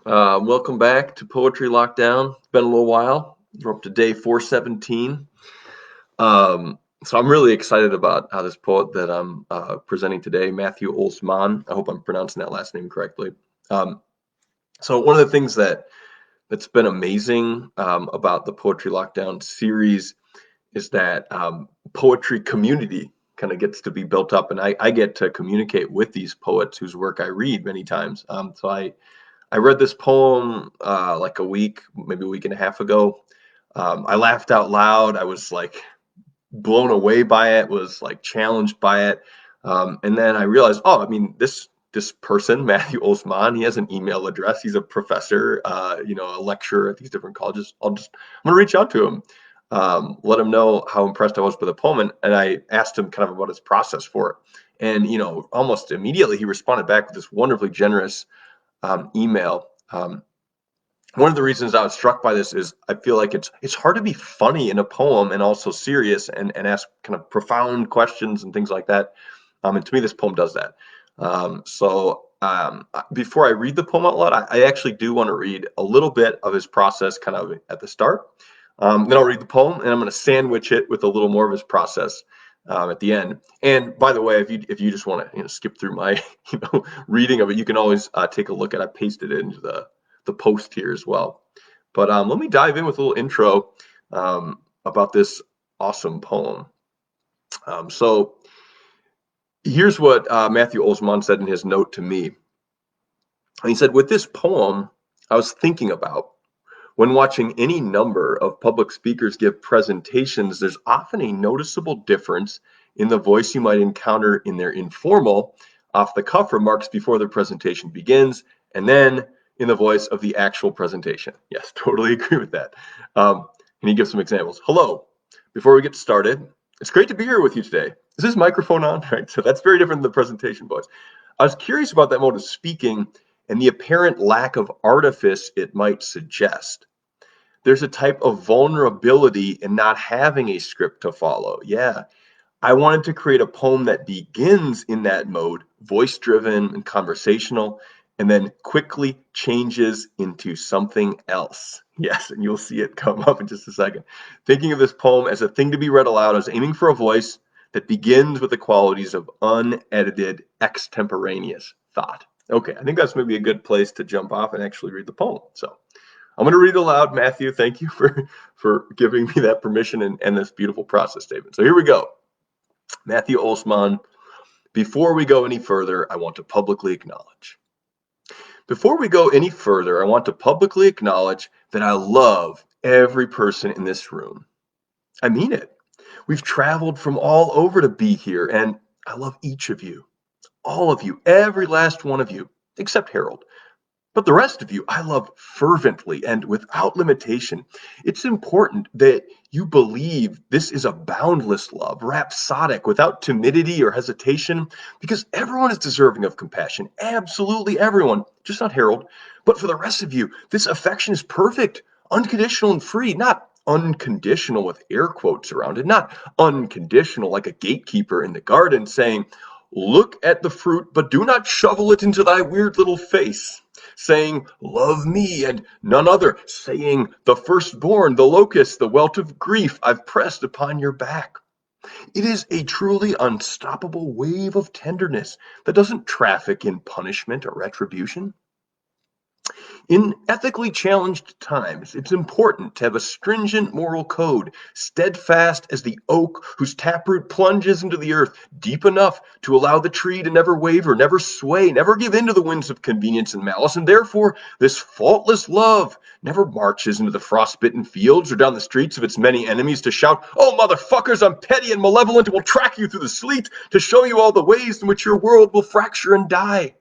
Welcome back to Poetry Lockdown. It's been a little while. We're up to day 417. So I'm really excited about how this poet that I'm presenting today, Matthew Olzmann. I hope I'm pronouncing that last name correctly. Um, so one of the things that's been amazing about the Poetry Lockdown series is that poetry community kind of gets to be built up, and I get to communicate with these poets whose work I read many times. So I read this poem like maybe a week and a half ago. I laughed out loud. I was like blown away by it, was like challenged by it. And then I realized, oh, I mean, this person, Matthew Olzmann, he has an email address. He's a professor, a lecturer at these different colleges. I'm gonna reach out to him, let him know how impressed I was with the poem, and I asked him kind of about his process for it. And almost immediately he responded back with this wonderfully generous email. One of the reasons I was struck by this is I feel like it's hard to be funny in a poem and also serious and ask kind of profound questions and things like that. And to me, this poem does that. Before I read the poem out loud, I actually do want to read a little bit of his process kind of at the start. Then I'll read the poem, and I'm going to sandwich it with a little more of his process at the end. And by the way, if you just want to skip through my reading of it, you can always take a look at. I pasted it into the post here as well. But let me dive in with a little intro about this awesome poem. So here's what Matthew Olzmann said in his note to me. He said, with this poem, I was thinking about when watching any number of public speakers give presentations, there's often a noticeable difference in the voice you might encounter in their informal, off-the-cuff remarks before the presentation begins, and then in the voice of the actual presentation. Yes, totally agree with that. And he gives some examples. Hello, before we get started, it's great to be here with you today. Is this microphone on? Right, so that's very different than the presentation voice. I was curious about that mode of speaking and the apparent lack of artifice it might suggest. There's a type of vulnerability in not having a script to follow. Yeah, I wanted to create a poem that begins in that mode, voice-driven and conversational, and then quickly changes into something else. Yes, and you'll see it come up in just a second. Thinking of this poem as a thing to be read aloud, I was aiming for a voice that begins with the qualities of unedited, extemporaneous thought. Okay, I think that's maybe a good place to jump off and actually read the poem. So I'm going to read it aloud. Matthew, thank you for giving me that permission and this beautiful process statement. So here we go. Matthew Olzmann, before we go any further, I want to publicly acknowledge. Before we go any further, I want to publicly acknowledge that I love every person in this room. I mean it. We've traveled from all over to be here, and I love each of you. All of you, every last one of you, except Harold. But the rest of you, I love fervently and without limitation. It's important that you believe this is a boundless love, rhapsodic, without timidity or hesitation, because everyone is deserving of compassion. Absolutely everyone, just not Harold. But for the rest of you, this affection is perfect, unconditional and free, not unconditional with air quotes around it, not unconditional like a gatekeeper in the garden saying, look at the fruit, but do not shovel it into thy weird little face. Saying, love me and none other. Saying, the firstborn, the locust, the welt of grief I've pressed upon your back. It is a truly unstoppable wave of tenderness that doesn't traffic in punishment or retribution. In ethically challenged times, it's important to have a stringent moral code, steadfast as the oak whose taproot plunges into the earth deep enough to allow the tree to never waver, never sway, never give in to the winds of convenience and malice. And therefore, this faultless love never marches into the frostbitten fields or down the streets of its many enemies to shout, oh, motherfuckers, I'm petty and malevolent and will track you through the sleet to show you all the ways in which your world will fracture and die.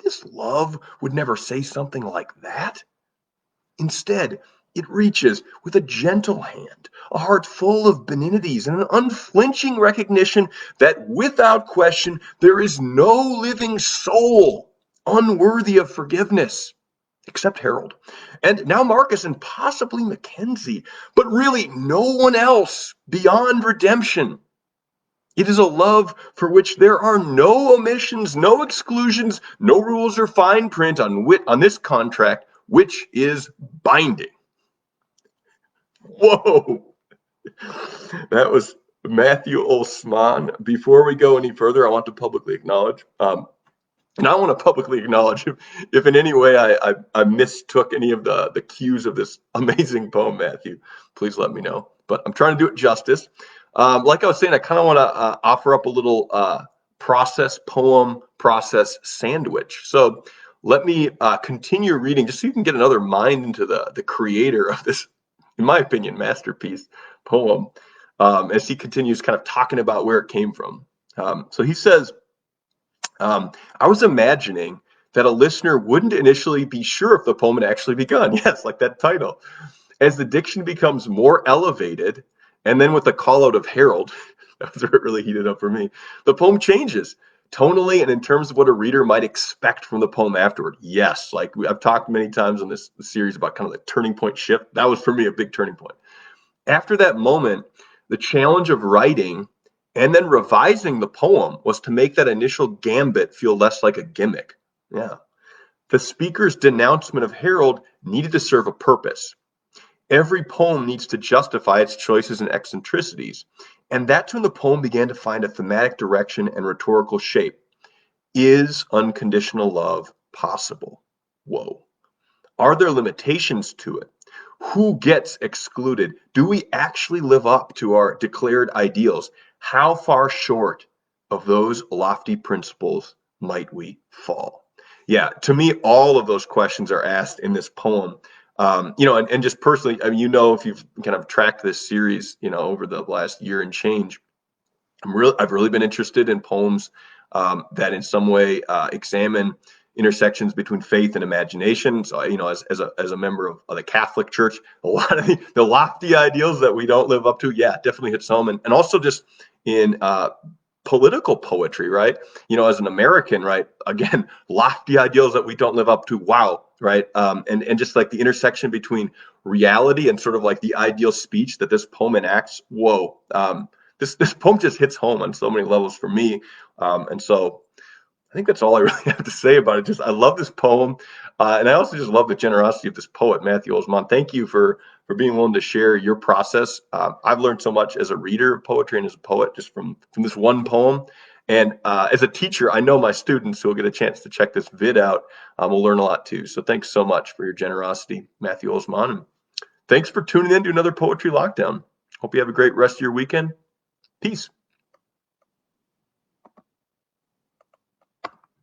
This love would never say something like that. Instead, it reaches with a gentle hand, a heart full of beninnities, and an unflinching recognition that without question, there is no living soul unworthy of forgiveness, except Harold, and now Marcus and possibly Mackenzie, but really no one else beyond redemption. It is a love for which there are no omissions, no exclusions, no rules or fine print on this contract, which is binding. Whoa! That was Matthew Olzmann. Before we go any further, I want to publicly acknowledge, and I want to publicly acknowledge if in any way I mistook any of the cues of this amazing poem, Matthew, please let me know. But I'm trying to do it justice. Like I was saying, I kind of want to offer up a little poem process sandwich. So let me continue reading just so you can get another mind into the creator of this, in my opinion, masterpiece poem, as he continues kind of talking about where it came from. So he says, I was imagining that a listener wouldn't initially be sure if the poem had actually begun. Yes, like that title. As the diction becomes more elevated, and then with the call out of Harold, that was really heated up for me, the poem changes tonally and in terms of what a reader might expect from the poem afterward. Yes, like I've talked many times on this series about kind of the turning point shift. That was for me a big turning point. After that moment, the challenge of writing and then revising the poem was to make that initial gambit feel less like a gimmick. Yeah. The speaker's denouncement of Harold needed to serve a purpose. Every poem needs to justify its choices and eccentricities, and that's when the poem began to find a thematic direction and rhetorical shape. Is unconditional love possible? Whoa. Are there limitations to it? Who gets excluded? Do we actually live up to our declared ideals? How far short of those lofty principles might we fall? Yeah, to me, all of those questions are asked in this poem. And just personally, I mean, if you've kind of tracked this series, over the last year and change, I've really been interested in poems that in some way examine intersections between faith and imagination. So, as a member of the Catholic Church, a lot of the lofty ideals that we don't live up to, yeah, definitely hits home. And also just in political poetry, right? As an American, right? Again, lofty ideals that we don't live up to. Wow, right? And just like the intersection between reality and sort of like the ideal speech that this poem enacts. Whoa. This poem just hits home on so many levels for me. And so I think that's all I really have to say about it. I love this poem. And I also just love the generosity of this poet, Matthew Olzmann. Thank you for being willing to share your process. I've learned so much as a reader of poetry and as a poet just from this one poem. And as a teacher, I know my students who will get a chance to check this vid out will learn a lot too. So thanks so much for your generosity, Matthew Olzmann. And thanks for tuning in to another Poetry Lockdown. Hope you have a great rest of your weekend. Peace.